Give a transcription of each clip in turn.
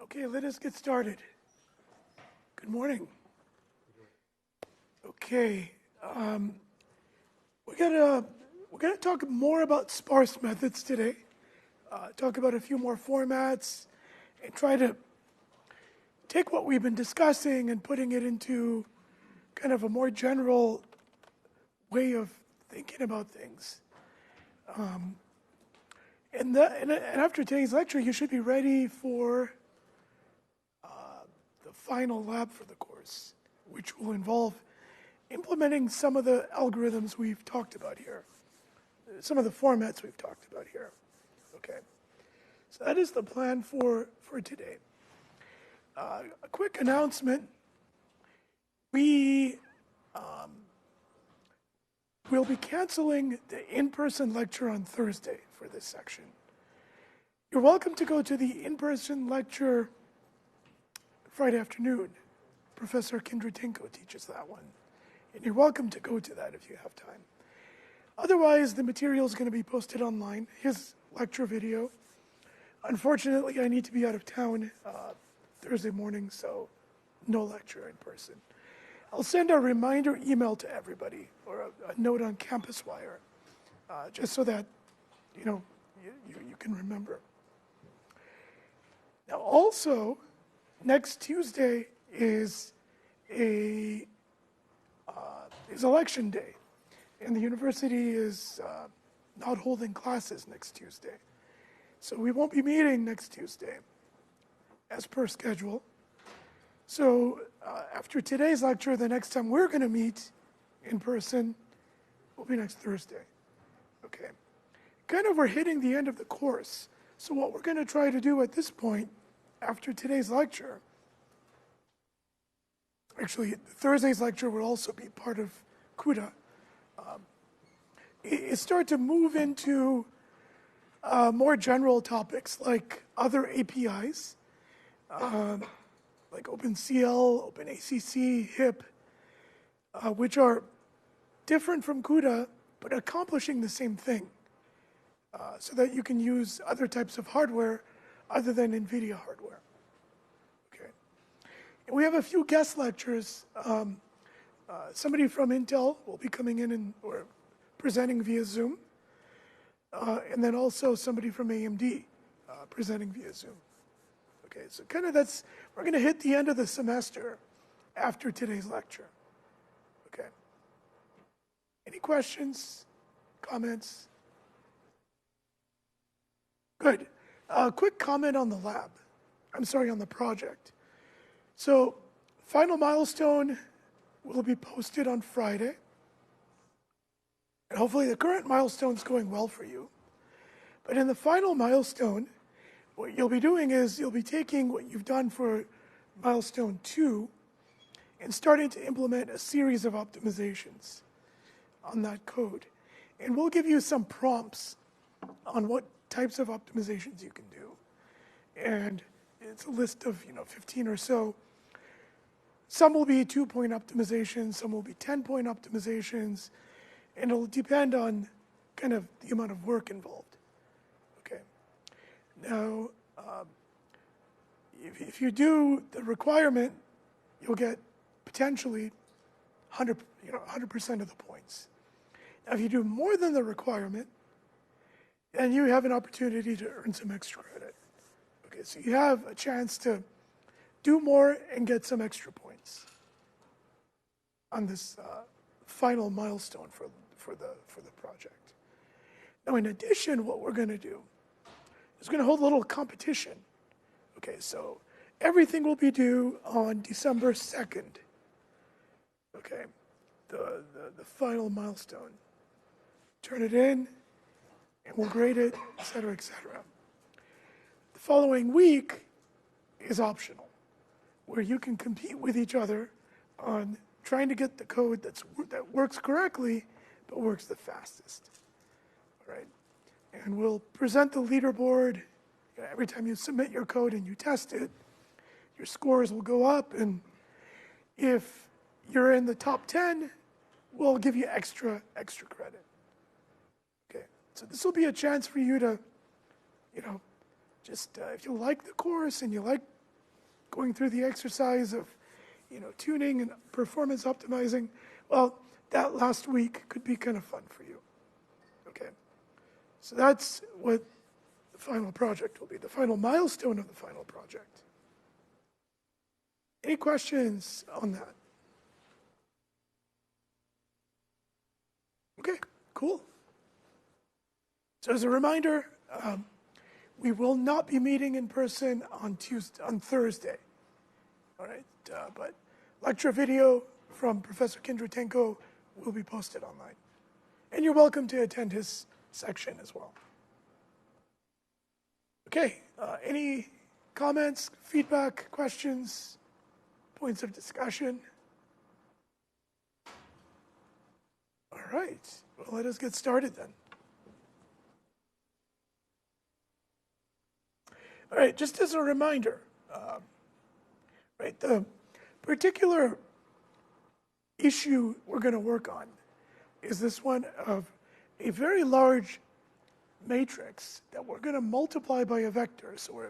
Okay, let us get started. Good morning. Okay, we're gonna talk more about sparse methods today. Talk about a few more formats, and try to take what we've been discussing and putting it into kind of a more general way of thinking about things. And after today's lecture, you should be ready for the final lab for the course, which will involve implementing some of the algorithms we've talked about here, some of the formats we've talked about here. Okay, so that is the plan for today. A quick announcement. We will be canceling the in-person lecture on Thursday for this section. You're welcome to go to the in-person lecture Friday afternoon. Professor Kindratinko teaches that one. And you're welcome to go to that if you have time. Otherwise, the material is going to be posted online, his lecture video. Unfortunately, I need to be out of town Thursday morning, so no lecture in person. I'll send a reminder email to everybody, or a note on CampusWire, just so that you can remember. Now, also, next Tuesday is election day, and the university is not holding classes next Tuesday, so we won't be meeting next Tuesday, as per schedule. So after today's lecture, the next time we're going to meet in person will be next Thursday. Okay. Kind of we're hitting the end of the course. So what we're going to try to do at this point, after today's lecture, actually Thursday's lecture will also be part of CUDA, is start to move into more general topics like other APIs, like OpenCL, OpenACC, HIP, which are different from CUDA, but accomplishing the same thing, so that you can use other types of hardware other than NVIDIA hardware. Okay. And we have a few guest lectures. Somebody from Intel will be coming in or presenting via Zoom, and then also somebody from AMD presenting via Zoom. Okay, so kind of we're going to hit the end of the semester after today's lecture. Okay. Any questions, comments? Good. Quick comment on the lab. on the project. So, final milestone will be posted on Friday. And hopefully the current milestone's going well for you. But in the final milestone, what you'll be doing is you'll be taking what you've done for milestone 2 and starting to implement a series of optimizations on that code. And we'll give you some prompts on what types of optimizations you can do. And it's a list of 15 or so. Some will be 2-point optimizations, some will be 10-point optimizations, and it'll depend on kind of the amount of work involved. Okay. Now, if you do the requirement, you'll get potentially 100% of the points. Now, if you do more than the requirement, then you have an opportunity to earn some extra credit. Okay, so you have a chance to do more and get some extra points on this final milestone for the project. Now, in addition, what we're going to do is going to hold a little competition. Okay, so everything will be due on December 2nd. Okay, the final milestone. Turn it in, and we'll grade it, et cetera, et cetera. The following week is optional, where you can compete with each other on trying to get the code that works correctly, but works the fastest. All right, and we'll present the leaderboard. Every time you submit your code and you test it, your scores will go up, and if you're in the top 10, we'll give you extra credit. Okay, so this will be a chance for you to, just if you like the course and you like going through the exercise of, tuning and performance optimizing, well, that last week could be kind of fun for you. Okay, so that's what the final project will be, the final milestone of the final project. Any questions on that? Okay, cool. So as a reminder, we will not be meeting in person on Thursday. All right, but lecture video from Professor Kindratenko will be posted online. And you're welcome to attend his section as well. Okay, any comments, feedback, questions, points of discussion? All right, well, let us get started then. All right, just as a reminder, the particular issue we're going to work on is this one of a very large matrix that we're going to multiply by a vector. So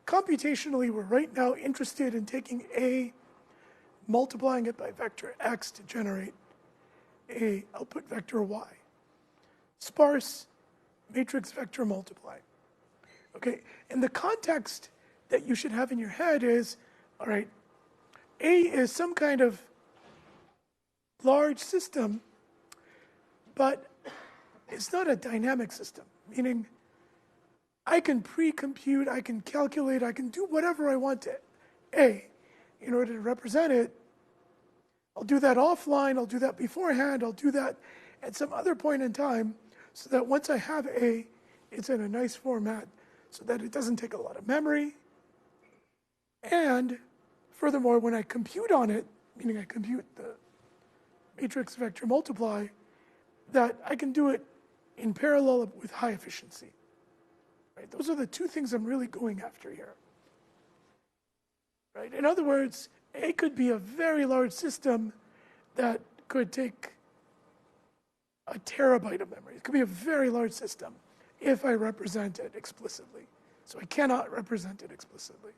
computationally, we're right now interested in taking A, multiplying it by vector X to generate a output vector Y. Sparse matrix vector multiply. Okay, and the context that you should have in your head is, all right, A is some kind of large system, but it's not a dynamic system, meaning I can pre-compute, I can calculate, I can do whatever I want to A. In order to represent it, I'll do that offline, I'll do that beforehand, I'll do that at some other point in time, so that once I have A, it's in a nice format, so that it doesn't take a lot of memory. And furthermore, when I compute on it, meaning I compute the matrix vector multiply, that I can do it in parallel with high efficiency. Right? Those are the two things I'm really going after here. Right? In other words, A could be a very large system that could take a terabyte of memory. It could be a very large system if I represent it explicitly. So I cannot represent it explicitly.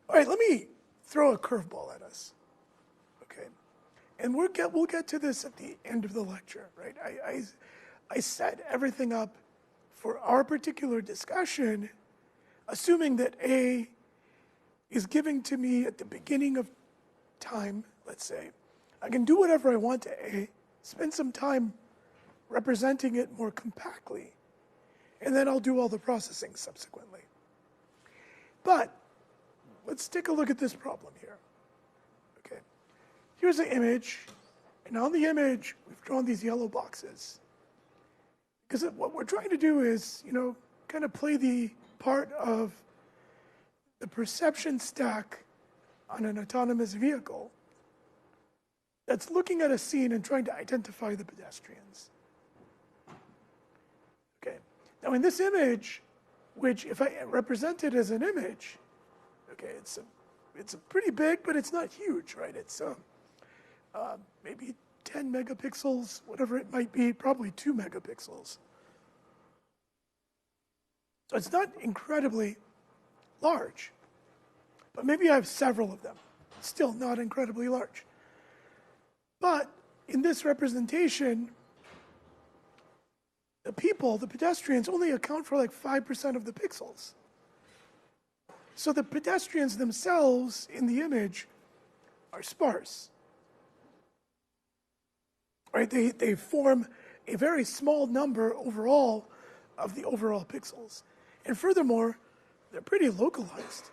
All right, let me throw a curveball at us. Okay, and we'll get to this at the end of the lecture, right? I set everything up for our particular discussion, assuming that A is giving to me at the beginning of time, let's say. I can do whatever I want to A, spend some time representing it more compactly, and then I'll do all the processing subsequently. But let's take a look at this problem here. Okay, here's an image, and on the image, we've drawn these yellow boxes. Because what we're trying to do is, kind of play the part of the perception stack on an autonomous vehicle that's looking at a scene and trying to identify the pedestrians. Okay, now in this image, which if I represent it as an image, okay, it's a pretty big, but it's not huge, right? It's maybe 10 megapixels, whatever it might be, probably 2 megapixels. So it's not incredibly large, but maybe I have several of them. Still not incredibly large. But in this representation, the pedestrians, only account for like 5% of the pixels. So the pedestrians themselves in the image are sparse. Right? They form a very small number overall of the overall pixels. And furthermore, they're pretty localized.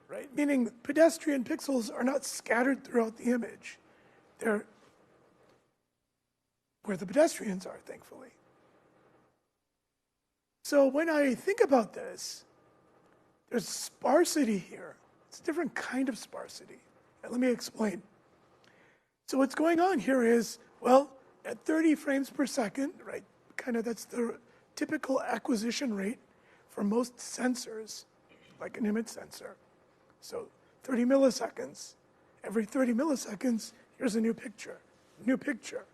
Right? Meaning pedestrian pixels are not scattered throughout the image. They're where the pedestrians are, thankfully. So when I think about this, there's sparsity here. It's a different kind of sparsity. And let me explain. So what's going on here is, well, at 30 frames per second, right, that's the typical acquisition rate for most sensors, like an image sensor. So 30 milliseconds. Every 30 milliseconds, here's a new picture, new picture,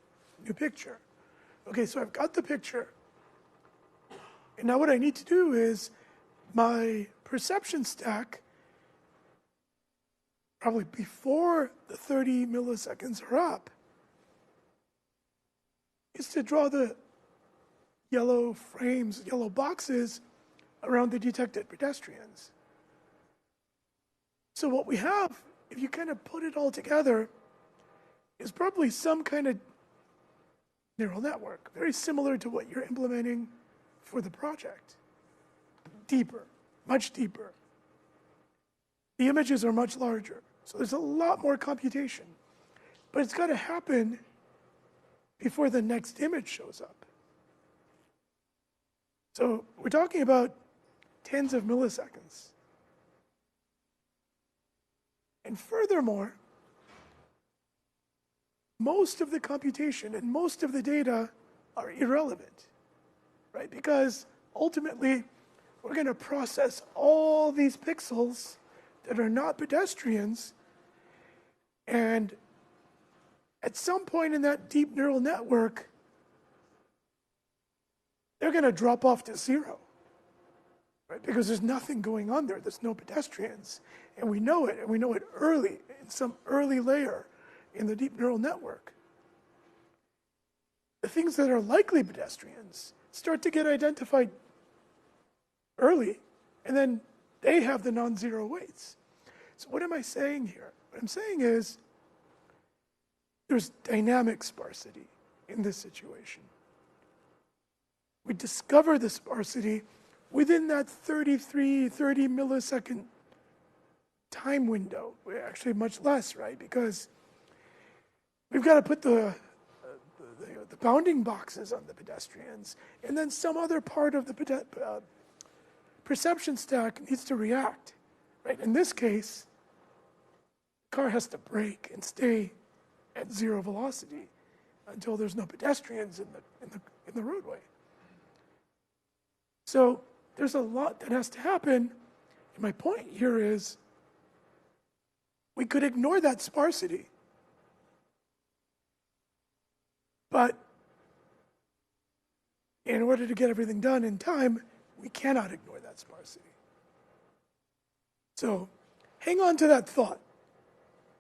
new picture. Okay, so I've got the picture. And now what I need to do is my perception stack, probably before the 30 milliseconds are up, is to draw the yellow frames, yellow boxes around the detected pedestrians. So what we have, if you kind of put it all together, is probably some kind of neural network, very similar to what you're implementing for the project. Deeper, much deeper. The images are much larger, so there's a lot more computation. But it's got to happen before the next image shows up. So we're talking about tens of milliseconds. And furthermore, most of the computation and most of the data are irrelevant, right? Because ultimately, we're going to process all these pixels that are not pedestrians, and at some point in that deep neural network, they're going to drop off to zero, right? Because there's nothing going on there. There's no pedestrians. And we know it early, in some early layer in the deep neural network. The things that are likely pedestrians start to get identified early, and then they have the non-zero weights. So what am I saying here? What I'm saying is there's dynamic sparsity in this situation. We discover the sparsity within that 30 millisecond time window. Actually much less, right? Because we've got to put the bounding boxes on the pedestrians, and then some other part of the perception stack needs to react, right? In this case, the car has to brake and stay at zero velocity until there's no pedestrians in the roadway. So there's a lot that has to happen. And my point here is we could ignore that sparsity. But in order to get everything done in time, we cannot ignore that sparsity. So hang on to that thought,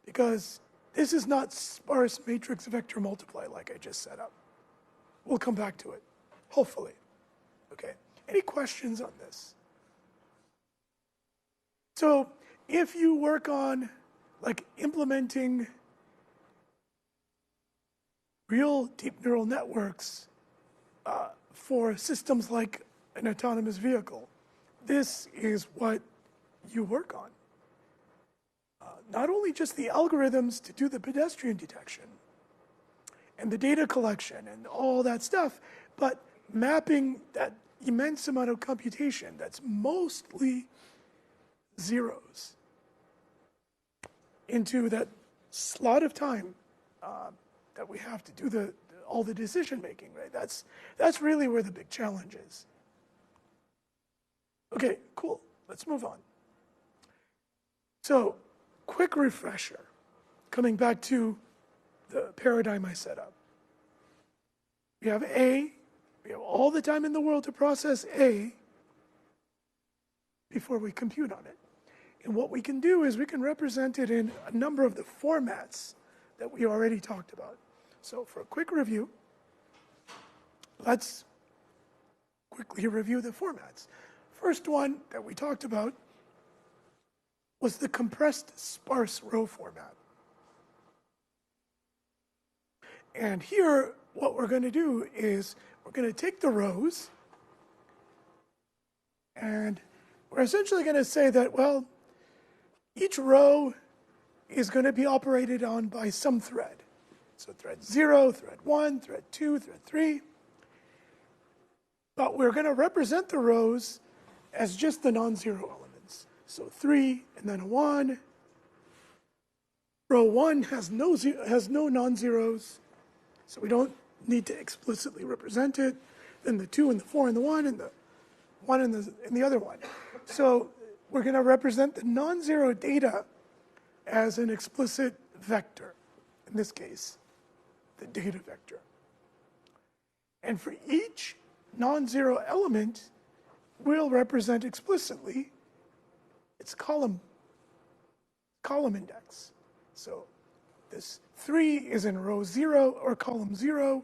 because this is not sparse matrix vector multiply like I just set up. We'll come back to it, hopefully. Okay, any questions on this? So if you work on like implementing real deep neural networks for systems like an autonomous vehicle, this is what you work on. Not only just the algorithms to do the pedestrian detection and the data collection and all that stuff, but mapping that immense amount of computation that's mostly zeros into that slot of time that we have to do all the decision making, right? That's really where the big challenge is. Okay, cool. Let's move on. So, quick refresher, coming back to the paradigm I set up. We have A, we have all the time in the world to process A before we compute on it. And what we can do is we can represent it in a number of the formats that we already talked about. So for a quick review, let's quickly review the formats. First one that we talked about was the compressed sparse row format. And here, what we're going to do is we're going to take the rows, and we're essentially going to say that, well, each row is going to be operated on by some thread. So thread 0, thread 1, thread 2, thread 3. But we're going to represent the rows as just the non-zero elements. So 3 and then a 1. Row 1 has no non-zeros, so we don't need to explicitly represent it. Then the 2 and the 4 and the 1 and the 1 and the other one. So we're going to represent the non-zero data as an explicit vector, in this case, the data vector. And for each non-zero element, will represent explicitly its column index. So this 3 is in row 0 or column 0.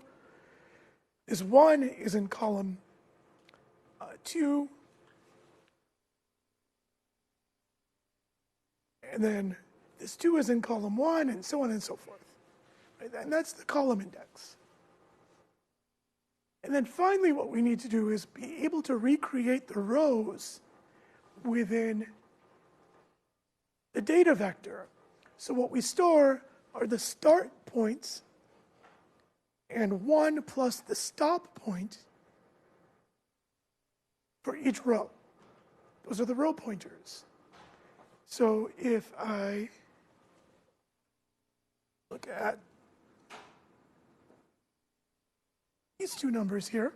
This 1 is in column 2. And then this 2 is in column 1, and so on and so forth. Right? And that's the column index. And then finally, what we need to do is be able to recreate the rows within the data vector. So what we store are the start points and 1 plus the stop point for each row. Those are the row pointers. So if I look at these two numbers here,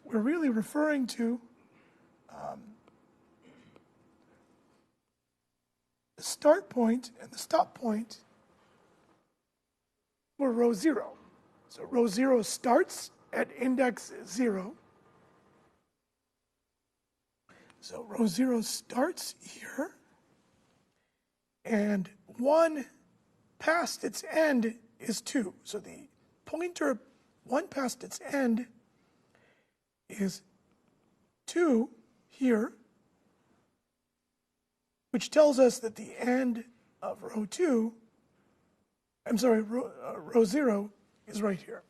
we're really referring to the start point and the stop point for row 0. So row 0 starts at index 0. So row 0 starts here, and 1 past its end is 2. So the pointer 1 past its end is 2 here, which tells us that the end of row 0 is right here.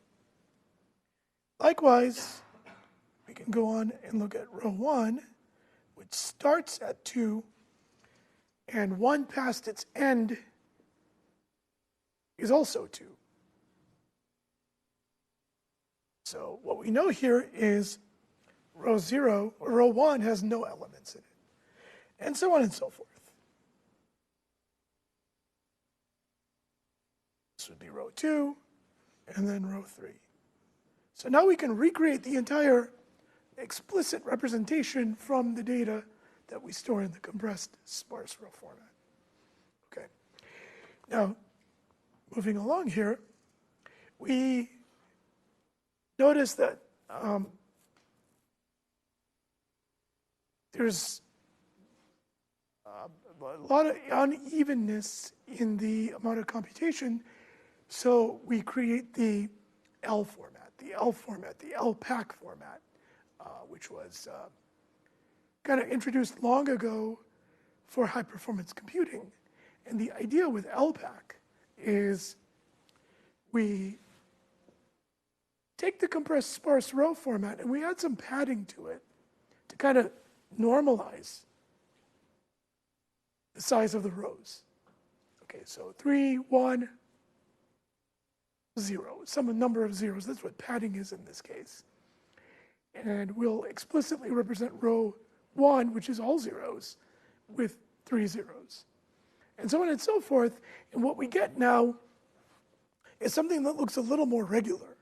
Likewise, we can go on and look at row 1, which starts at 2, and 1 past its end is also 2. So what we know here is row 1 has no elements in it, and so on and so forth. This would be row 2, and then row 3. So now we can recreate the entire explicit representation from the data that we store in the compressed sparse row format. Okay. Now, moving along here, we notice that there's a lot of unevenness in the amount of computation, so we create the L format, the LPAC format, which was kind of introduced long ago for high-performance computing. And the idea with LPAC is we take the compressed sparse row format and we add some padding to it to kind of normalize the size of the rows. Okay, so 3, 1, 0, some number of zeros. That's what padding is in this case. And we'll explicitly represent row 1, which is all zeros, with 3 zeros. And so on and so forth. And what we get now is something that looks a little more regular,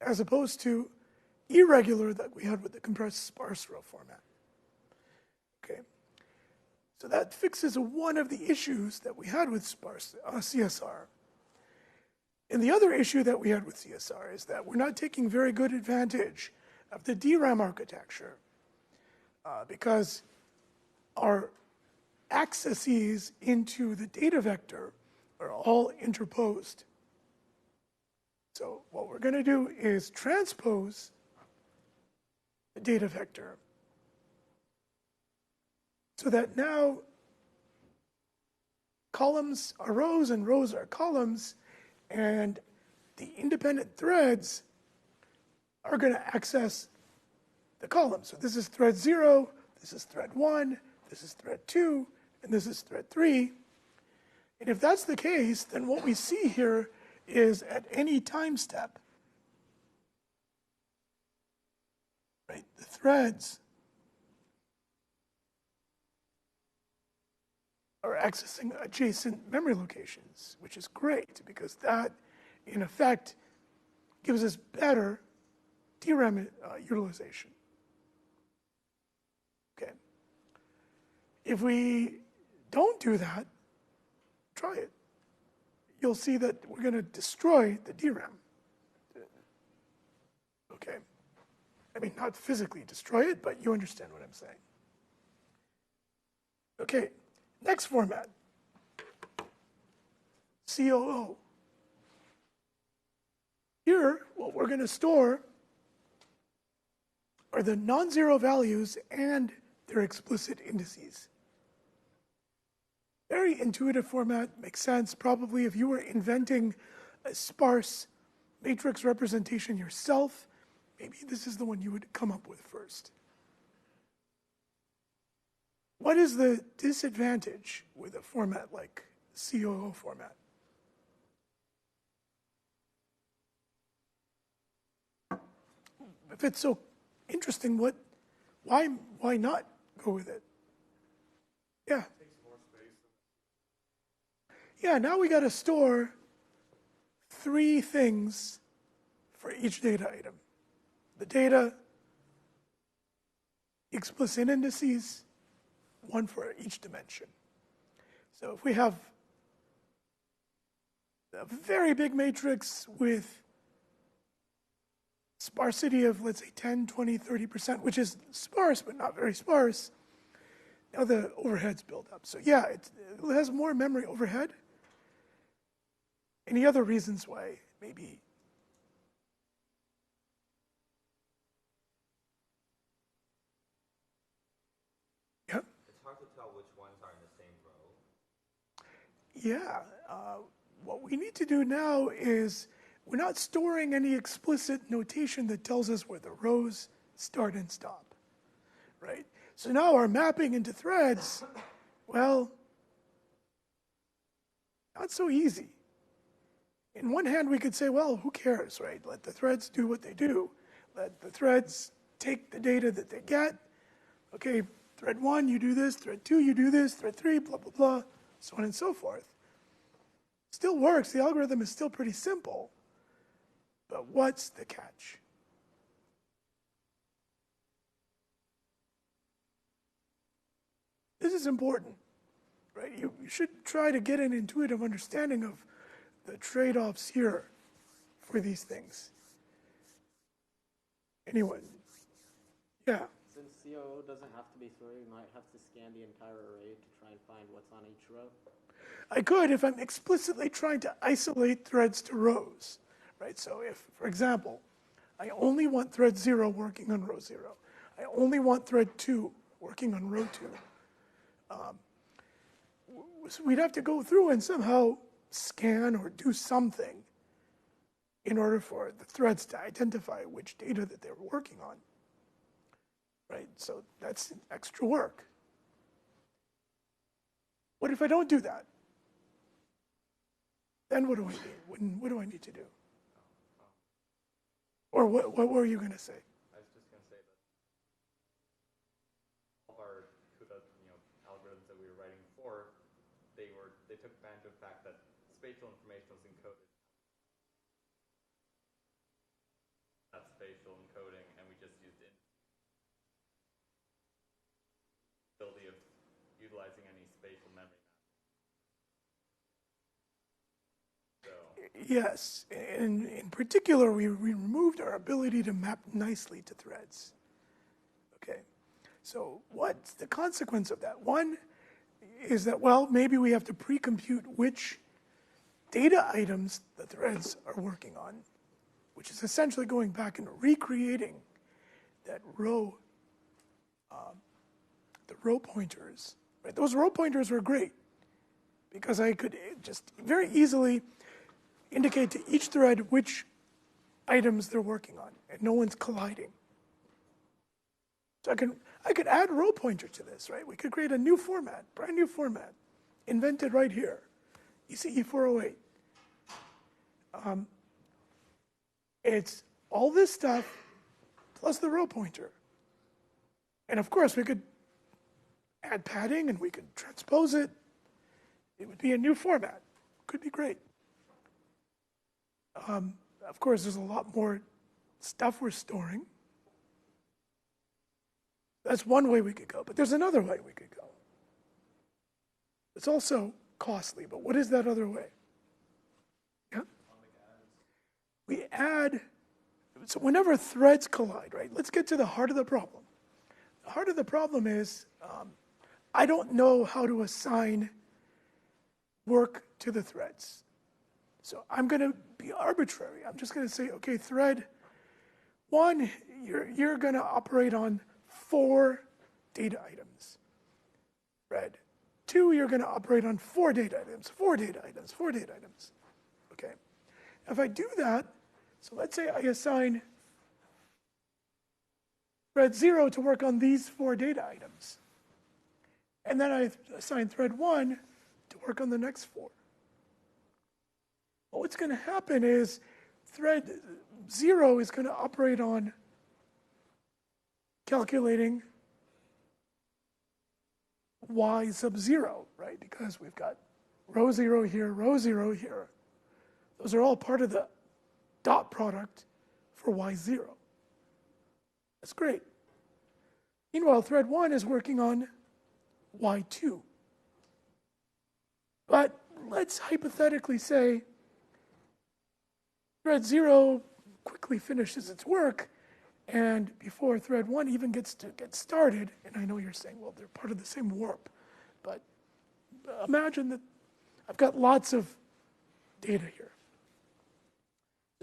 as opposed to irregular that we had with the compressed sparse row format. Okay. So that fixes one of the issues that we had with sparse CSR. And the other issue that we had with CSR is that we're not taking very good advantage of the DRAM architecture because our accesses into the data vector are all interposed. So what we're going to do is transpose the data vector so that now columns are rows and rows are columns, and the independent threads are going to access the columns. So this is thread 0, this is thread 1, this is thread 2, and this is thread 3. And if that's the case, then what we see here is at any time step, right, the threads are accessing adjacent memory locations, which is great because that, in effect, gives us better DRAM utilization. Okay. If we don't do that, try it. You'll see that we're going to destroy the DRAM. Okay. I mean, not physically destroy it, but you understand what I'm saying. Okay, next format, COO. Here, what we're going to store are the non-zero values and their explicit indices. Very intuitive format, makes sense. Probably if you were inventing a sparse matrix representation yourself, maybe this is the one you would come up with first. What is the disadvantage with a format like COO format? If it's so interesting, why not go with it? Yeah. It takes more space. Yeah, now we got to store 3 things for each data item. The data, explicit indices, 1 for each dimension. So if we have a very big matrix with sparsity of, let's say, 10, 20, 30%, which is sparse but not very sparse, now the overheads build up. So yeah, it has more memory overhead. Any other reasons why maybe? Yeah? It's hard to tell which ones are in the same row. Yeah. What we need to do now is we're not storing any explicit notation that tells us where the rows start and stop, right? So now our mapping into threads, well, not so easy. In one hand, we could say, well, who cares, right? Let the threads do what they do. Let the threads take the data that they get. Okay, thread 1, you do this. Thread 2, you do this. Thread 3, blah, blah, blah, so on and so forth. Still works. The algorithm is still pretty simple. But what's the catch? This is important, right? You should try to get an intuitive understanding of the trade-offs here for these things. Anyone? Yeah. Since COO doesn't have to be 3, you might have to scan the entire array to try and find what's on each row. I could if I'm explicitly trying to isolate threads to rows, right? So if, for example, I only want thread 0 working on row 0. I only want thread 2 working on row 2. So we'd have to go through and somehow scan or do something in order for the threads to identify which data that they're working on, right? So that's extra work. What if I don't do that? Then what do I need? What do I need to do? Or what were you going to say? I was just going to say that all of our CUDA, algorithms that we were writing before, they took advantage of the fact that spatial information was encoded. That spatial encoding, and we just used the ability of utilizing any spatial memory map. So. Yes, in particular, we removed our ability to map nicely to threads. Okay, so what's the consequence of that? One is that, well, maybe we have to pre-compute which data items the threads are working on, which is essentially going back and recreating that row, the row pointers. Right? Those row pointers were great because I could just very easily indicate to each thread which items they're working on, and no one's colliding. So I could add row pointer to this, right? We could create a new format, brand new format, invented right here, ECE 408. It's all this stuff plus the row pointer. And of course, we could add padding and we could transpose it. It would be a new format. Could be great. Of course, there's a lot more stuff we're storing. That's one way we could go, but there's another way we could go. It's also costly, but what is that other way? Yeah? We add So whenever threads collide, right, let's get to the heart of the problem. The heart of the problem is I don't know how to assign work to the threads. So I'm going to be arbitrary. I'm just going to say, okay, thread 1, you're going to operate on 4 data items. Thread 2, you're going to operate on 4 data items, 4 data items, 4 data items. Okay. If I do that, so let's say I assign thread 0 to work on these 4 data items. And then I assign thread 1 to work on the next 4. Well, what's going to happen is thread 0 is going to operate on calculating y sub 0, right? Because we've got row 0 here, row 0 here. Those are all part of the dot product for y0. That's great. Meanwhile, thread 1 is working on y2. But let's hypothetically say thread 0 quickly finishes its work, and before thread 1 even gets to get started, and I know you're saying, well, they're part of the same warp, but imagine that I've got lots of data here.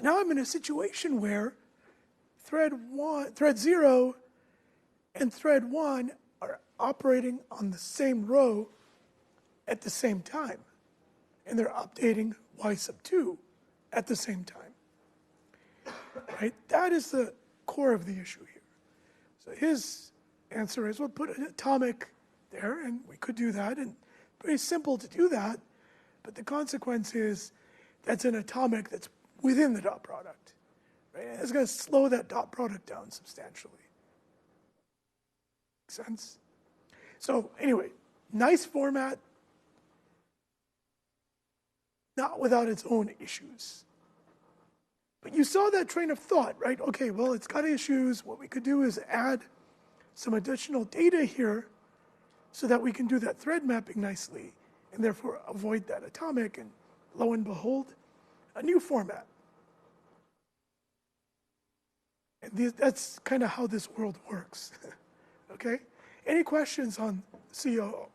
Now I'm in a situation where thread 0 and thread 1 are operating on the same row at the same time, and they're updating y sub 2 at the same time. Right? That is the core of the issue here. So his answer is, well, put an atomic there, and we could do that, and very simple to do that, but the consequence is that's an atomic that's within the dot product. Right? And it's going to slow that dot product down substantially. Make sense? So anyway, nice format, not without its own issues. But you saw that train of thought, right? Okay, well, it's got issues. What we could do is add some additional data here so that we can do that thread mapping nicely and therefore avoid that atomic, and lo and behold, a new format. And that's kind of how this world works. Okay? Any questions on COO?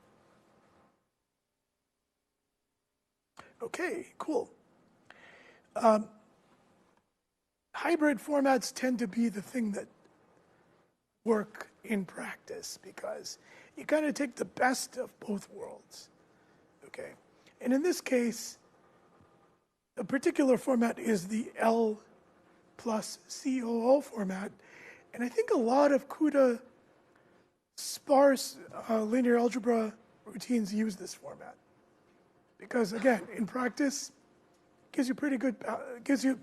Okay, cool. Hybrid formats tend to be the thing that work in practice because you kind of take the best of both worlds. Okay? And in this case, the particular format is the L plus COO format. And I think a lot of CUDA sparse linear algebra routines use this format. Because again, in practice, it gives you gives you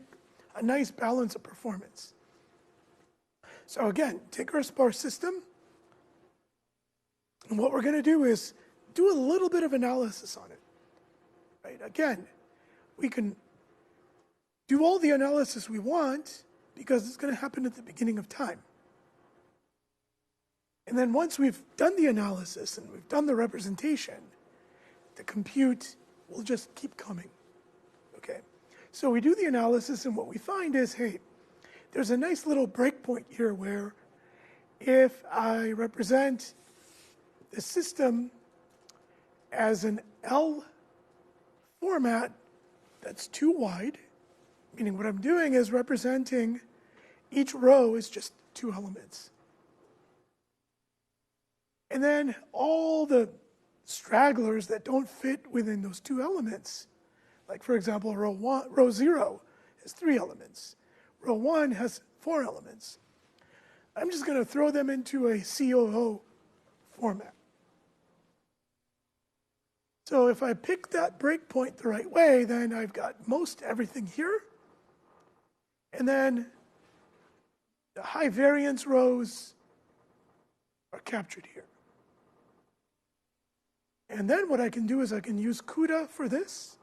a nice balance of performance. So again, take our sparse system, and what we're going to do is do a little bit of analysis on it. Right? Again, we can do all the analysis we want because it's going to happen at the beginning of time. And then once we've done the analysis and we've done the representation, the compute will just keep coming. Okay? So we do the analysis, and what we find is, hey, there's a nice little breakpoint here where if I represent the system as an L format that's too wide, meaning what I'm doing is representing each row is just 2 elements. And then all the stragglers that don't fit within those 2 elements, like for example, row 0 has 3 elements. Row 1 has 4 elements. I'm just going to throw them into a COO format. So if I pick that breakpoint the right way, then I've got most everything here. And then the high variance rows are captured here. And then what I can do is I can use CUDA for this.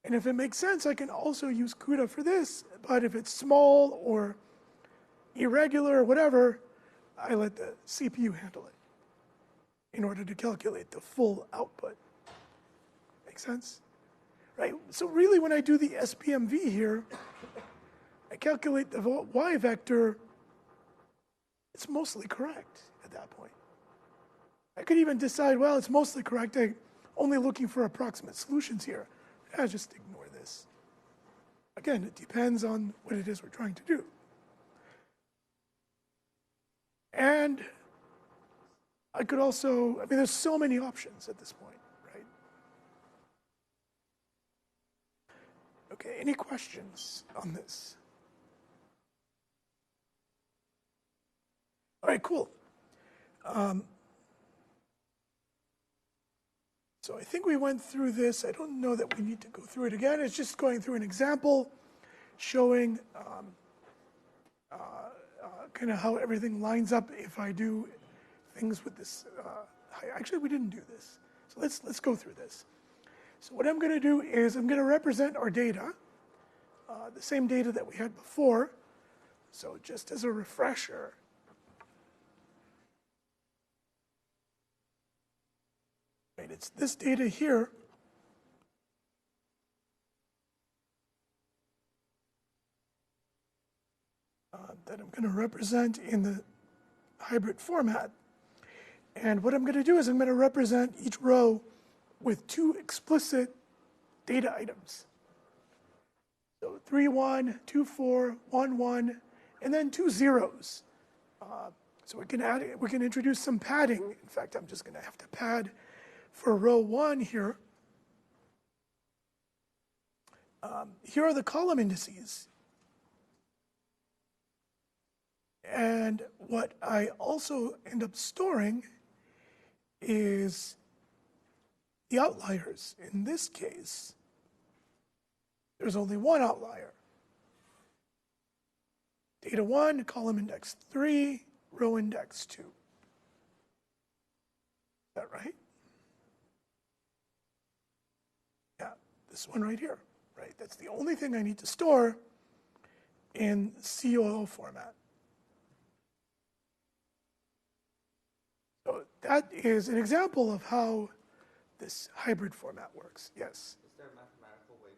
And if it makes sense, I can also use CUDA for this. But if it's small or irregular or whatever, I let the CPU handle it in order to calculate the full output. Make sense? Right? So really when I do the SPMV here, I calculate the y vector, it's mostly correct at that point. I could even decide, well, it's mostly correct. I'm only looking for approximate solutions here. I just ignore this. Again, it depends on what it is we're trying to do. And I could also, I mean, there's so many options at this point, right? Okay, any questions on this? All right, cool. So I think we went through this. I don't know that we need to go through it again. It's just going through an example showing kind of how everything lines up if I do things with this. Actually, we didn't do this. So let's go through this. So what I'm going to do is I'm going to represent our data, the same data that we had before. So just as a refresher, right, it's this data here. That I'm going to represent in the hybrid format. And what I'm going to do is I'm going to represent each row with two explicit data items. So 3, 1, 2, 4, 1, 1, and then 2 zeros. So we can introduce some padding. In fact, I'm just going to have to pad for row 1 here. Here are the column indices. And what I also end up storing is the outliers. In this case, there's only one outlier. Data 1, column index 3, row index 2. Is that right? Yeah, this one right here, right? That's the only thing I need to store in COO format. So that is an example of how this hybrid format works. Yes? Is there a mathematical way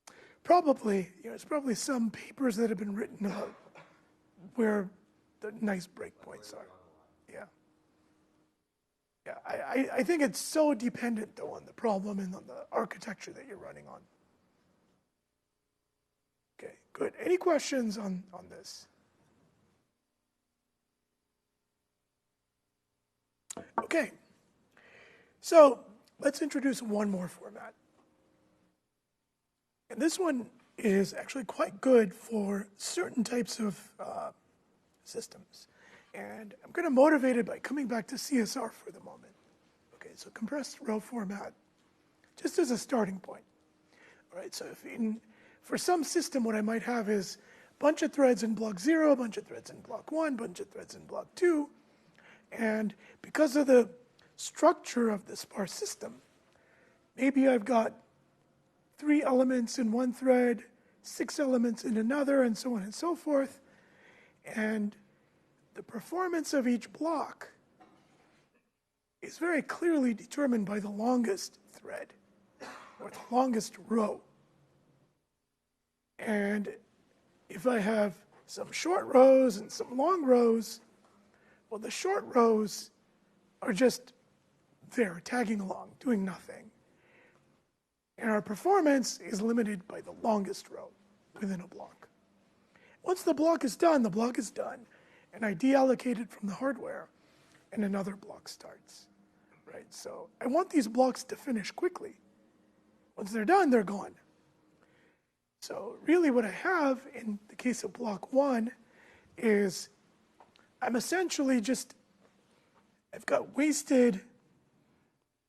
to... Probably, there's probably some papers that have been written about where the nice breakpoints are. Yeah. Yeah, I think it's so dependent, though, on the problem and on the architecture that you're running on. Okay, good. Any questions on this? Okay, so let's introduce one more format. And this one is actually quite good for certain types of systems. And I'm going to motivate it by coming back to CSR for the moment. Okay, so compressed row format, just as a starting point. All right, so for some system, what I might have is a bunch of threads in block 0, a bunch of threads in block 1, a bunch of threads in block 2. And because of the structure of the sparse system, maybe I've got 3 elements in one thread, 6 elements in another, and so on and so forth. And the performance of each block is very clearly determined by the longest thread or the longest row. And if I have some short rows and some long rows, well, the short rows are just there, tagging along, doing nothing. And our performance is limited by the longest row within a block. Once the block is done, the block is done. And I deallocate it from the hardware, and another block starts. Right? So I want these blocks to finish quickly. Once they're done, they're gone. So really what I have in the case of block 1 is I'm essentially just, I've got wasted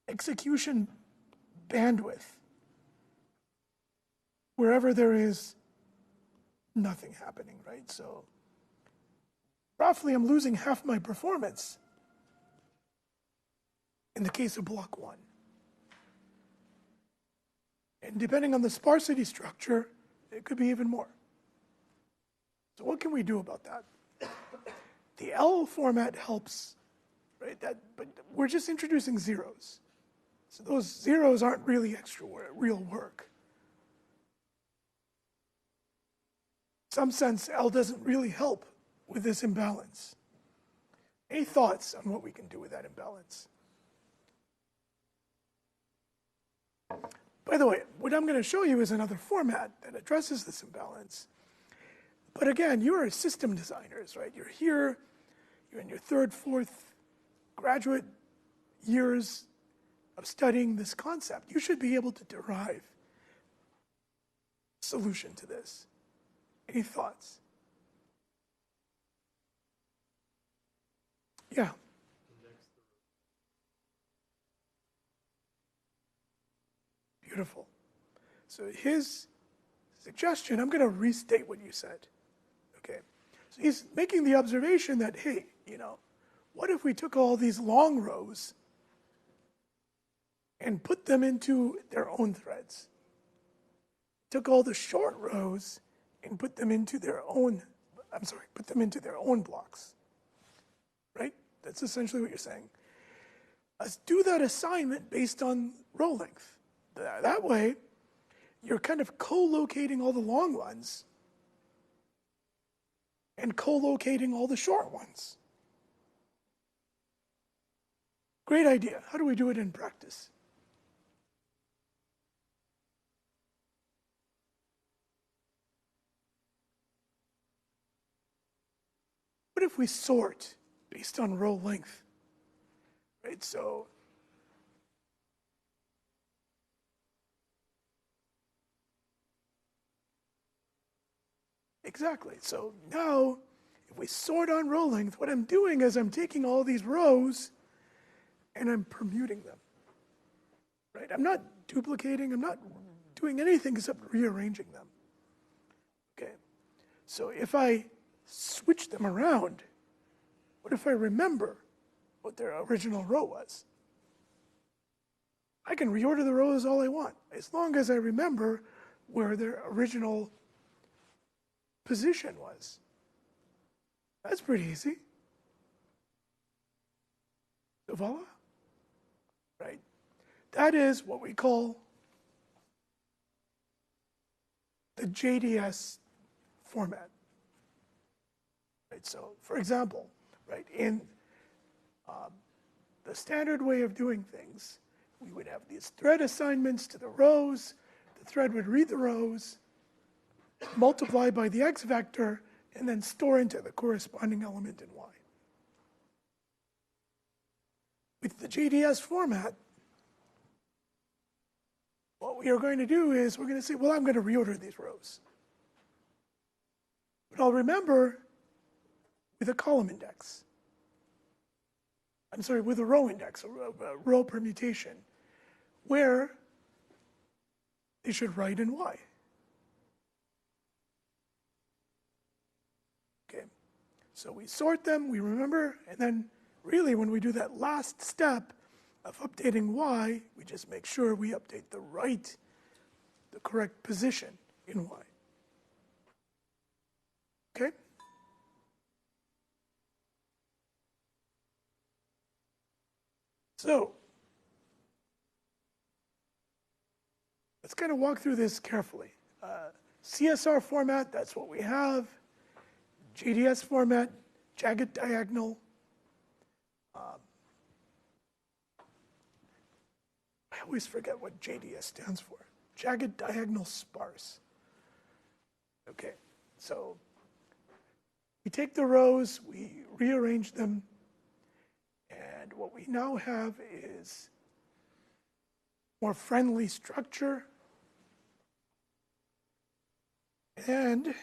execution bandwidth wherever there is nothing happening, right? So roughly I'm losing half my performance in the case of block 1. And depending on the sparsity structure, it could be even more. So what can we do about that? The L format helps, right? But we're just introducing zeros. So those zeros aren't really extra real work. some sense, L doesn't really help with this imbalance. Any thoughts on what we can do with that imbalance? By the way, what I'm going to show you is another format that addresses this imbalance. But again, you are system designers, right? You're here, you're in your third, fourth graduate years of studying this concept. You should be able to derive a solution to this. Any thoughts? Yeah. Beautiful. So his suggestion, I'm going to restate what you said. Okay. So he's making the observation that, hey, what if we took all these long rows and put them into their own threads? Took all the short rows and put them into their own blocks. Right? That's essentially what you're saying. Let's do that assignment based on row length. That way, you're kind of co-locating all the long ones and co-locating all the short ones. Great idea. How do we do it in practice? What if we sort based on row length? Right, so exactly. So now, if we sort on row length, what I'm doing is I'm taking all these rows and I'm permuting them. Right? I'm not duplicating, I'm not doing anything except rearranging them. Okay. So if I switch them around, what if I remember what their original row was? I can reorder the rows all I want, as long as I remember where their original position was. That's pretty easy. So voila. Right? That is what we call the JDS format. Right? So, for example, right, in the standard way of doing things, we would have these thread assignments to the rows. The thread would read the rows, multiply by the x vector, and then store into the corresponding element in y. With the JDS format, what we are going to do is we're going to say, well, I'm going to reorder these rows. But I'll remember with a column index. With a row index, a row permutation, where they should write in y. Okay, so we sort them, we remember, and then really when we do that last step of updating y, we just make sure we update the correct position in y. Okay? So, let's kind of walk through this carefully. CSR format, that's what we have. JDS format, jagged diagonal. I always forget what JDS stands for. Jagged diagonal sparse. Okay, so we take the rows, we rearrange them, and what we now have is more friendly structure and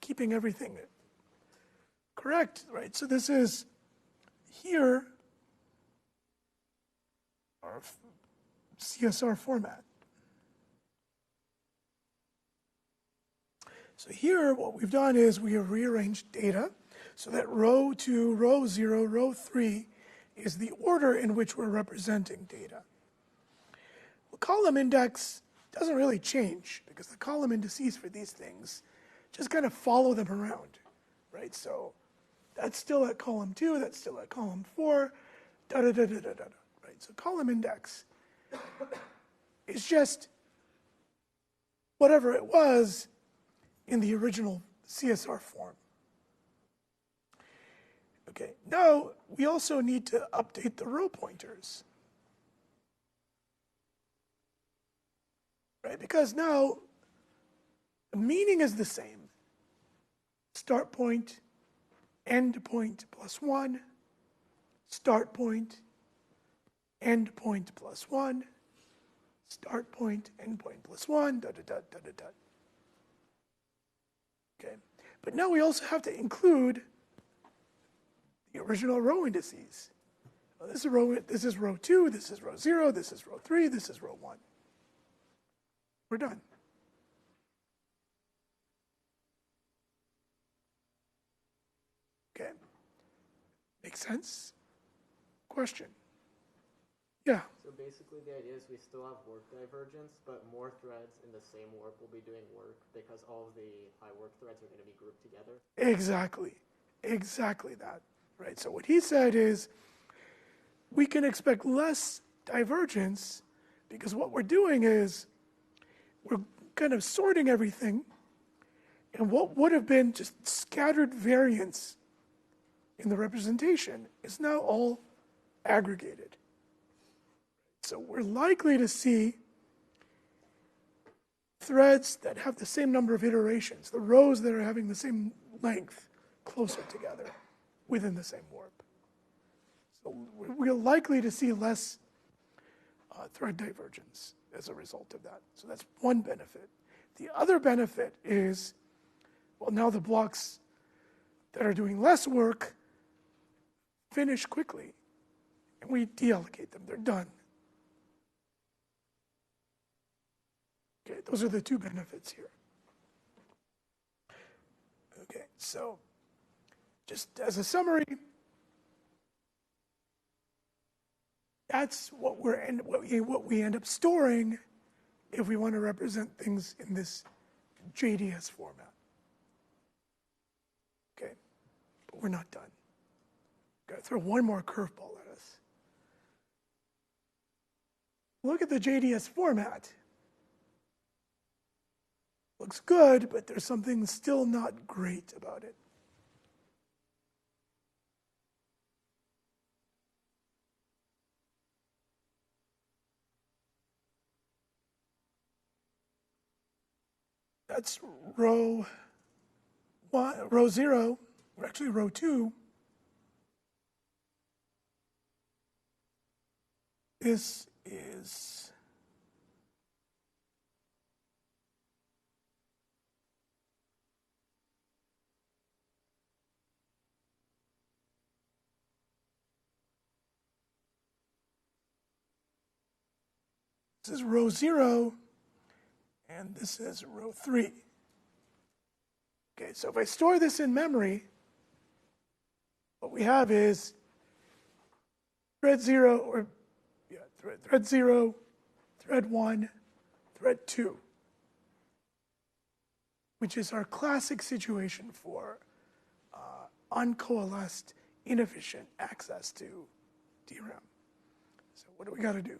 keeping everything correct, right? So this is here our CSR format. So here what we've done is we have rearranged data so that row 2, row 0, row 3 is the order in which we're representing data. The column index doesn't really change because the column indices for these things just kind of follow them around, right? So that's still at column 2, that's still at column 4, right? So column index is just whatever it was in the original CSR form. Okay, now we also need to update the row pointers. Right, because now the meaning is the same. Start point, end point plus 1, start point, end point plus 1, start point, end point plus 1, da da da da da da. Okay, but now we also have to include the original row indices. Well, this is row 2, this is row 0, this is row 3, this is row 1. We're done. Okay. Makes sense? Question? Yeah. So basically the idea is we still have work divergence, but more threads in the same warp will be doing work because all of the high work threads are going to be grouped together. Exactly. Exactly that. Right. So what he said is we can expect less divergence because what we're doing is we're kind of sorting everything, and what would have been just scattered variance in the representation is now all aggregated. So we're likely to see threads that have the same number of iterations, the rows that are having the same length closer together within the same warp. So we're likely to see less thread divergence as a result of that. So that's one benefit. The other benefit is, well, now the blocks that are doing less work finish quickly, and we deallocate them. They're done. Okay, those are the two benefits here. Okay, so just as a summary, that's what we end up storing if we want to represent things in this JDS format. Okay, but we're not done. Got to throw one more curveball at us. Look at the JDS format. Looks good, but there's something still not great about it. That's row 0, or actually row 2. This is row 0, and this is row 3. Okay, so if I store this in memory, what we have is thread 0, thread 0, thread 1, thread 2, which is our classic situation for uncoalesced, inefficient access to DRAM. So what do we got to do?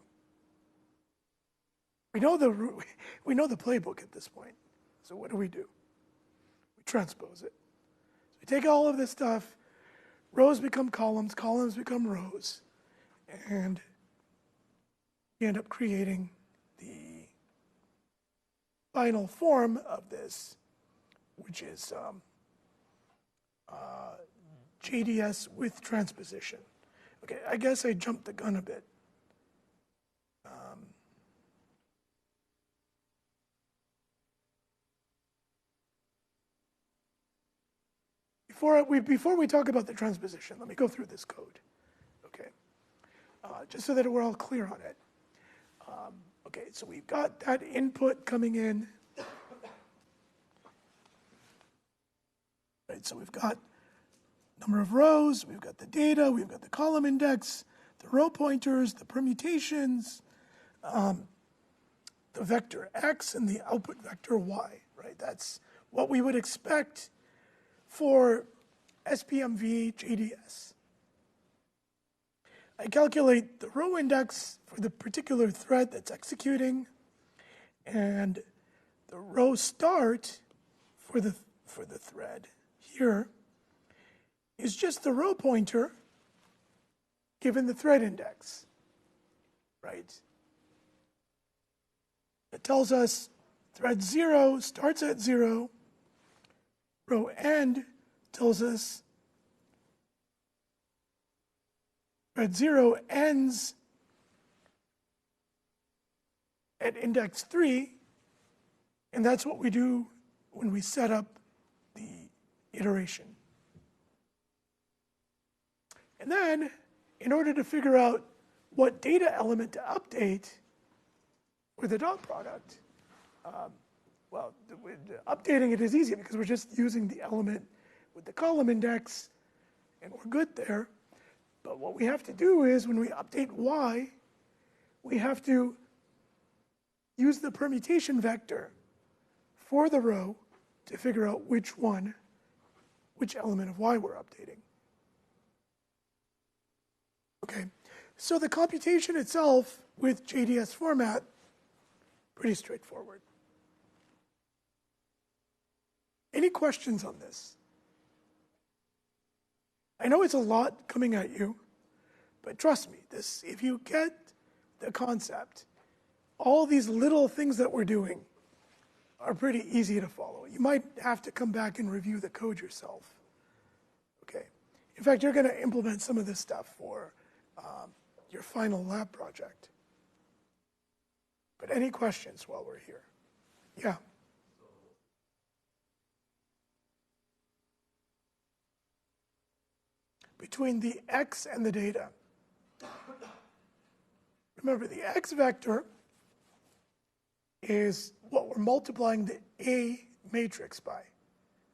We know the playbook at this point. So what do? We transpose it. So we take all of this stuff, rows become columns, columns become rows, and we end up creating the final form of this, which is JDS with transposition. Okay, I guess I jumped the gun a bit. Before we talk about the transposition, let me go through this code, okay? Just so that we're all clear on it. Okay, so we've got that input coming in. Right, so we've got number of rows, we've got the data, we've got the column index, the row pointers, the permutations, the vector x, and the output vector y, right? That's what we would expect for SPMV JDS. I calculate the row index for the particular thread that's executing and the row start for for the thread here is just the row pointer given the thread index, right? It tells us thread 0 starts at 0, row end tells us thread 0 ends at index 3, and that's what we do when we set up the iteration. And then, in order to figure out what data element to update with the dot product, updating it is easy because we're just using the element with the column index, and we're good there. But what we have to do is, when we update y, we have to use the permutation vector for the row to figure out which element of y we're updating. Okay, so the computation itself with JDS format, pretty straightforward. Any questions on this? I know it's a lot coming at you, but trust me, if you get the concept, all these little things that we're doing are pretty easy to follow. You might have to come back and review the code yourself. Okay. In fact, you're going to implement some of this stuff for your final lab project. But any questions while we're here? Yeah. Between the x and the data. Remember, the x vector is what we're multiplying the A matrix by,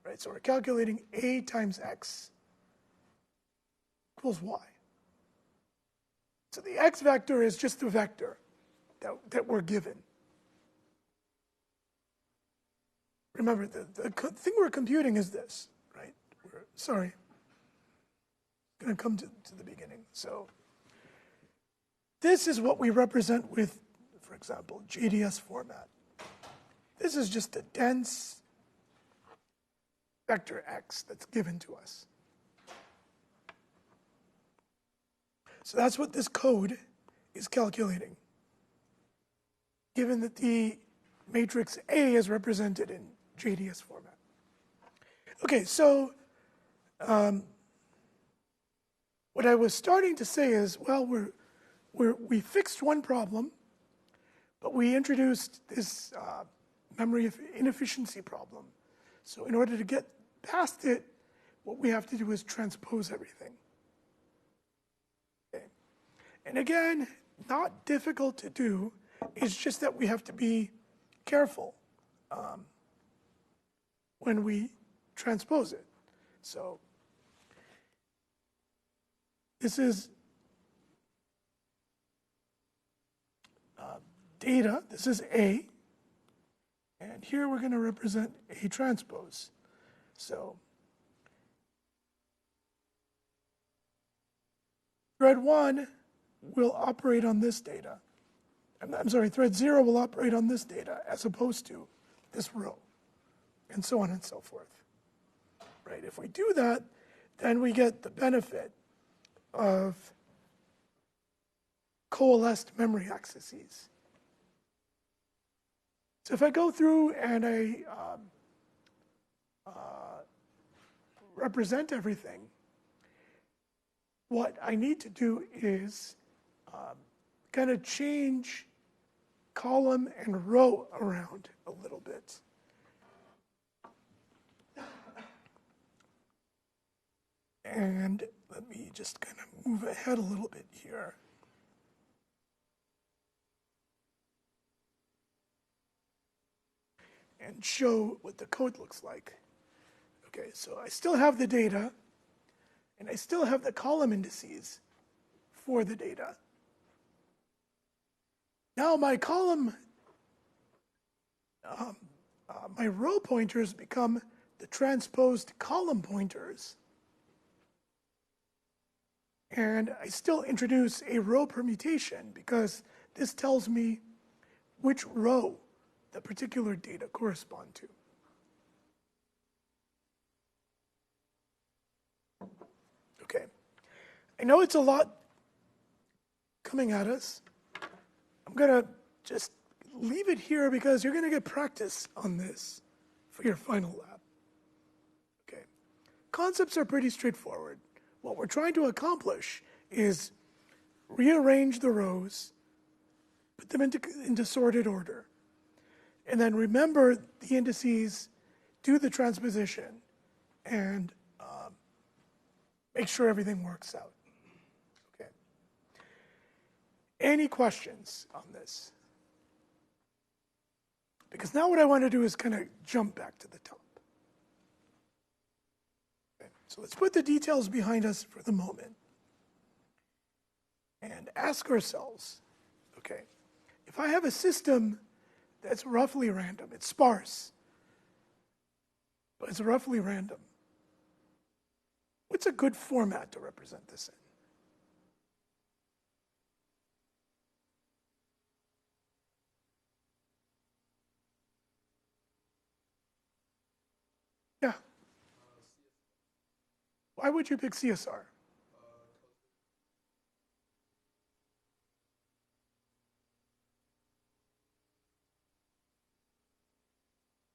right? So we're calculating A times x equals y. So the x vector is just the vector that we're given. Remember, the thing we're computing is this, right? Sorry. I'm going to come to the beginning. So this is what we represent with, for example, JDS format. This is just a dense vector x that's given to us. So that's what this code is calculating, given that the matrix A is represented in JDS format. Okay, so what I was starting to say is, well, we fixed one problem, but we introduced this memory inefficiency problem. So in order to get past it, what we have to do is transpose everything. Okay. And again, not difficult to do. It's just that we have to be careful when we transpose it. So this is data. This is A. And here we're going to represent A transpose. So thread 1 will operate on this data. I'm sorry, thread 0 will operate on this data as opposed to this row, and so on and so forth. Right? If we do that, then we get the benefit of coalesced memory accesses. So if I go through and I represent everything, what I need to do is kind of change column and row around a little bit. And let me just kind of move ahead a little bit here. And show what the code looks like. Okay, so I still have the data, and I still have the column indices for the data. Now my column, my row pointers become the transposed column pointers. And I still introduce a row permutation because this tells me which row the particular data correspond to. I know it's a lot coming at us. I'm going to just leave it here because you're going to get practice on this for your final lab. Okay. Concepts are pretty straightforward. What we're trying to accomplish is rearrange the rows, put them into sorted order, and then remember the indices, do the transposition, and make sure everything works out. Okay. Any questions on this? Because now what I want to do is kind of jump back to the top. Okay. So let's put the details behind us for the moment and ask ourselves, okay, if I have a system that's roughly random, it's sparse, but it's roughly random, what's a good format to represent this in? Yeah. Why would you pick CSR?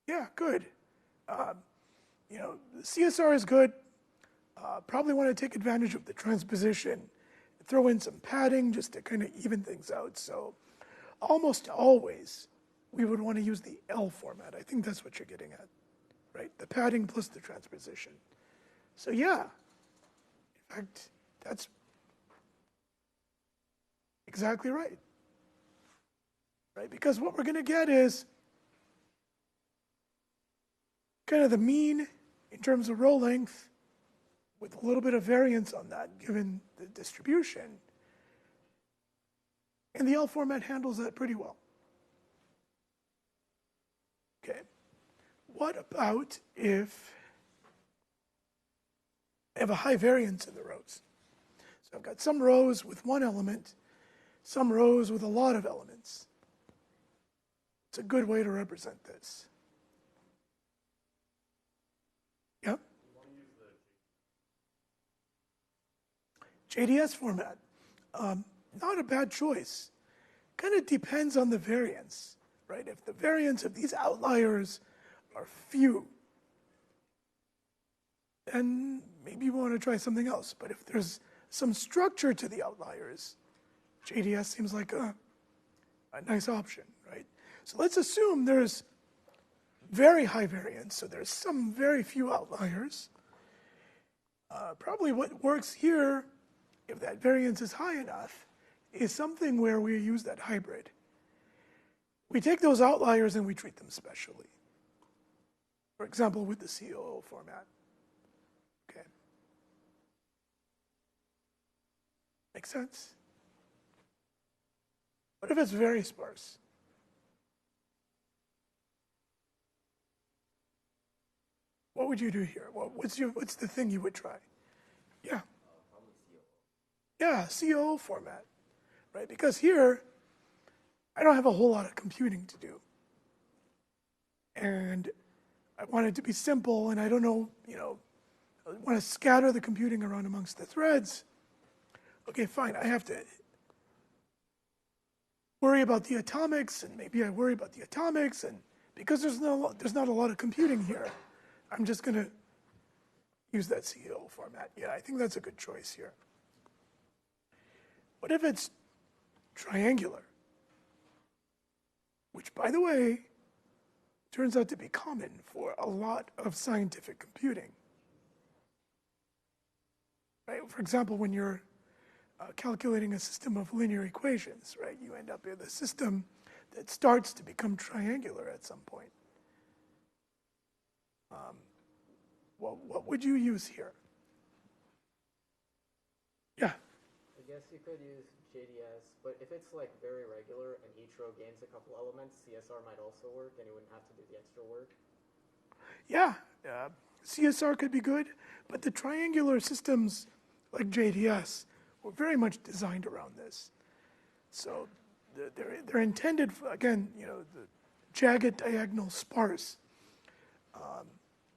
Yeah, good. CSR is good. Probably want to take advantage of the transposition, throw in some padding just to kind of even things out. So almost always we would want to use the L format. I think that's what you're getting at, right? The padding plus the transposition. So yeah, in fact, that's exactly right. Right? Because what we're going to get is kind of the mean in terms of row length with a little bit of variance on that given the distribution. And the L format handles that pretty well. Okay. What about if I have a high variance in the rows? So I've got some rows with one element, some rows with a lot of elements. It's a good way to represent this. Yep. JDS format. Not a bad choice. Kind of depends on the variance, right? If the variance of these outliers are few, then maybe you want to try something else. But if there's some structure to the outliers, JDS seems like a nice option, right? So let's assume there's very high variance, so there's some very few outliers. Probably what works here, if that variance is high enough, is something where we use that hybrid. We take those outliers and we treat them specially. For example, with the COO format. Okay. Make sense? What if it's very sparse? What would you do here? What's the thing you would try? Yeah. Yeah, COO format, right? Because here, I don't have a whole lot of computing to do. And I want it to be simple, and I don't know, I want to scatter the computing around amongst the threads. Okay, fine, I have to worry about the atomics, and maybe I worry about the atomics, and because there's not a lot of computing here, I'm just going to use that COO format. Yeah, I think that's a good choice here. What if it's triangular? Which, by the way, turns out to be common for a lot of scientific computing. Right? For example, when you're calculating a system of linear equations, right, you end up with a system that starts to become triangular at some point. What would you use here? Yeah. I guess you could use JDS, but if it's like very regular and each row gains a couple elements, CSR might also work and you wouldn't have to do the extra work. Yeah, CSR could be good, but the triangular systems like JDS were very much designed around this. So they're intended for, again, the jagged diagonal sparse.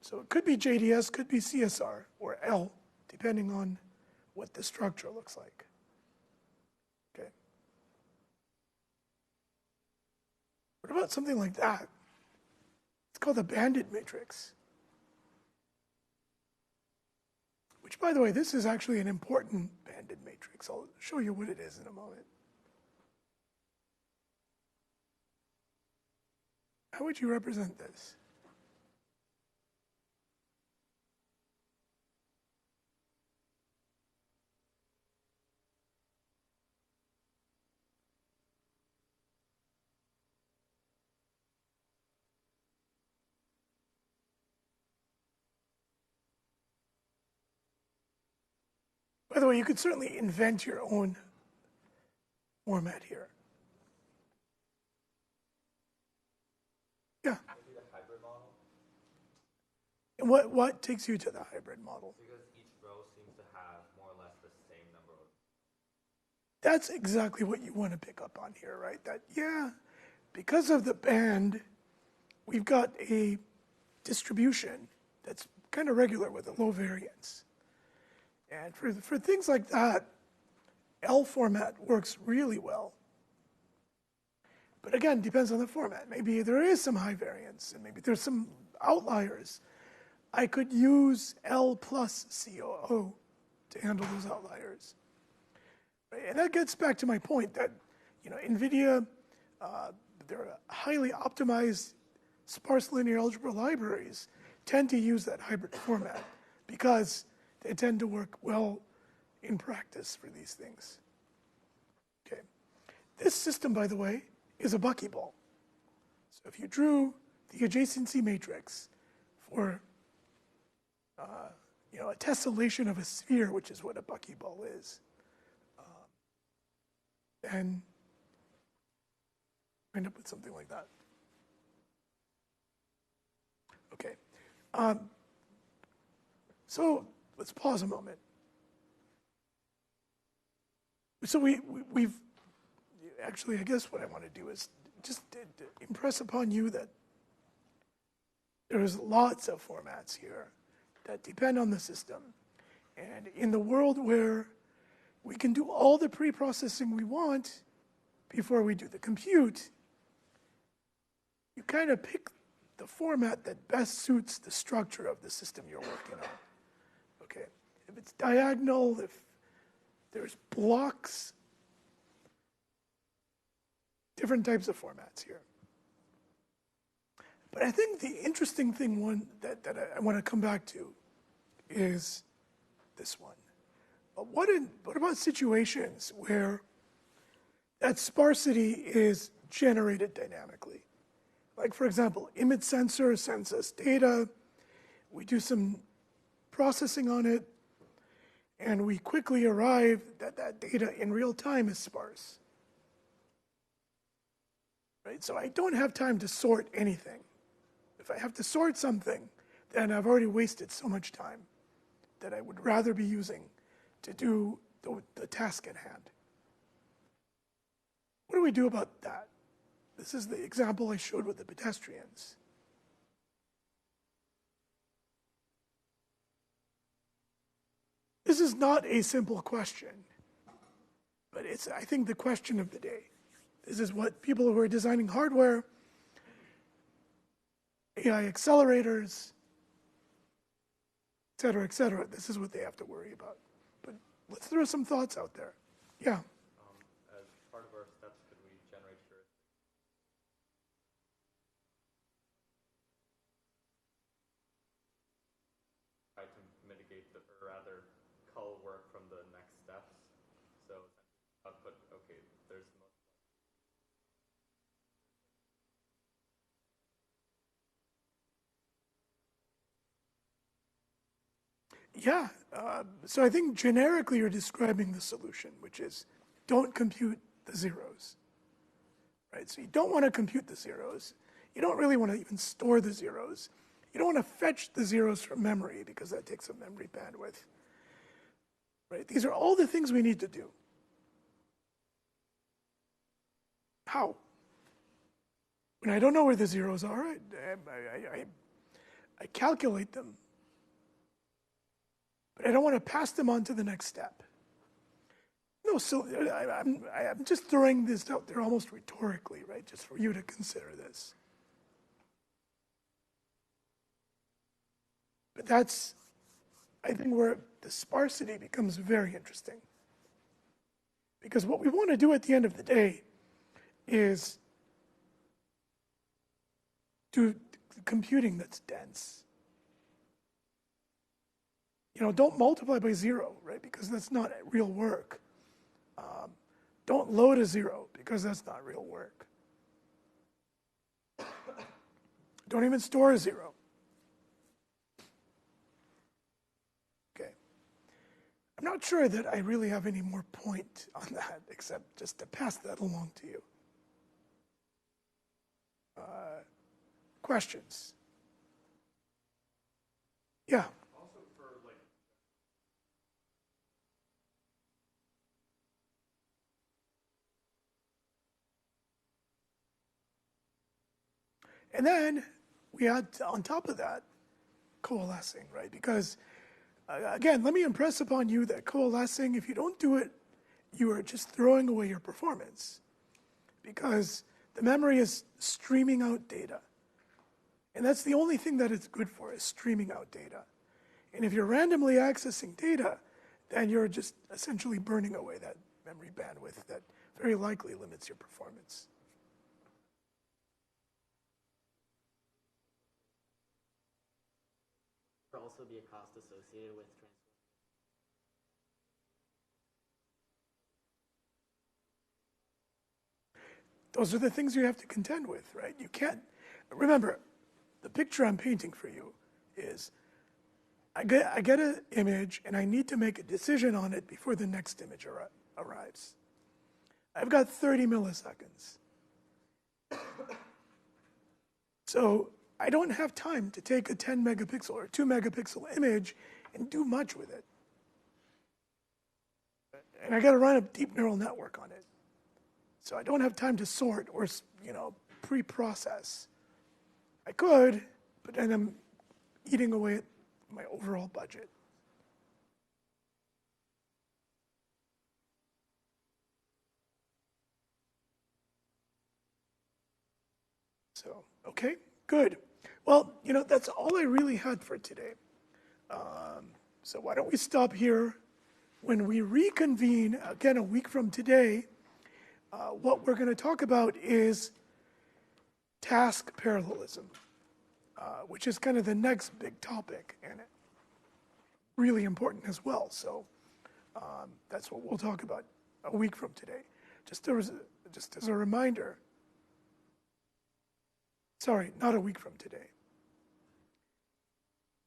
So it could be JDS, could be CSR, or L, depending on what the structure looks like. Okay. What about something like that? It's called a banded matrix. Which, by the way, this is actually an important banded matrix. I'll show you what it is in a moment. How would you represent this? By the way, you could certainly invent your own format here. Yeah. Maybe the hybrid model? And what takes you to the hybrid model? Because each row seems to have more or less the same number of... That's exactly what you want to pick up on here, right? That, yeah, because of the band, we've got a distribution that's kind of regular with a low variance. And for things like that, L format works really well. But again, depends on the format. Maybe there is some high variance, and maybe there's some outliers. I could use L plus COO to handle those outliers. And that gets back to my point that, NVIDIA, their highly optimized sparse linear algebra libraries tend to use that hybrid format because they tend to work well in practice for these things. Okay. This system, by the way, is a buckyball. So if you drew the adjacency matrix for a tessellation of a sphere, which is what a buckyball is, then end up with something like that. Okay. So let's pause a moment. So we've actually, I guess what I want to do is just impress upon you that there's lots of formats here that depend on the system. And in the world where we can do all the pre-processing we want before we do the compute, you kind of pick the format that best suits the structure of the system you're working on. Okay, if it's diagonal, if there's blocks, different types of formats here. But I think the interesting thing that I want to come back to is this one. What about situations where that sparsity is generated dynamically? Like, for example, image sensor sends us data, we do some processing on it, and we quickly arrive that that data in real time is sparse. Right? So I don't have time to sort anything. If I have to sort something, then I've already wasted so much time that I would rather be using to do the task at hand. What do we do about that? This is the example I showed with the pedestrians. This is not a simple question, but it's, I think, the question of the day. This is what people who are designing hardware, AI accelerators, et cetera, this is what they have to worry about. But let's throw some thoughts out there. Yeah. As part of our steps, could we generate heuristics? Try to mitigate or rather, cull work from the next steps. So output, okay, there's the most. Yeah, so I think generically you're describing the solution, which is don't compute the zeros, right? So you don't want to compute the zeros. You don't really want to even store the zeros. You don't want to fetch the zeros from memory because that takes up memory bandwidth, right? These are all the things we need to do. How? When I don't know where the zeros are, I calculate them. But I don't want to pass them on to the next step. No, so I'm just throwing this out there almost rhetorically, right? Just for you to consider this. But that's, I think, where the sparsity becomes very interesting. Because what we want to do at the end of the day is do computing that's dense. Don't multiply by 0, right? Because that's not real work. Don't load a 0 because that's not real work. Don't even store a 0. Okay. I'm not sure that I really have any more point on that except just to pass that along to you. Questions? Yeah. And then we add on top of that coalescing, right? Because again, let me impress upon you that coalescing, if you don't do it, you are just throwing away your performance. Because the memory is streaming out data. And that's the only thing that it's good for, is streaming out data. And if you're randomly accessing data, then you're just essentially burning away that memory bandwidth that very likely limits your performance. There also be a cost associated with transfer. Those are the things you have to contend with, right? You can't, remember, the picture I'm painting for you is I get an image and I need to make a decision on it before the next image arrives. I've got 30 milliseconds. So I don't have time to take a 10 megapixel or 2 megapixel image and do much with it. And I got to run a deep neural network on it. So I don't have time to sort or, pre-process. I could, but then I'm eating away at my overall budget. So, okay, good. Well, that's all I really had for today. So why don't we stop here? When we reconvene, again, a week from today, what we're going to talk about is task parallelism, which is kind of the next big topic and really important as well. So that's what we'll talk about a week from today. Just as a reminder, sorry, not a week from today.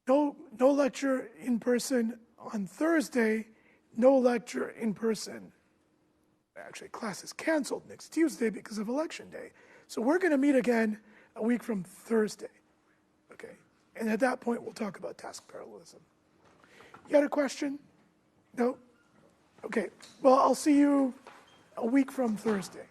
No lecture in person on Thursday, no lecture in person. Actually, class is canceled next Tuesday because of Election Day. So we're going to meet again a week from Thursday, okay? And at that point, we'll talk about task parallelism. You got a question? No? Okay, well, I'll see you a week from Thursday.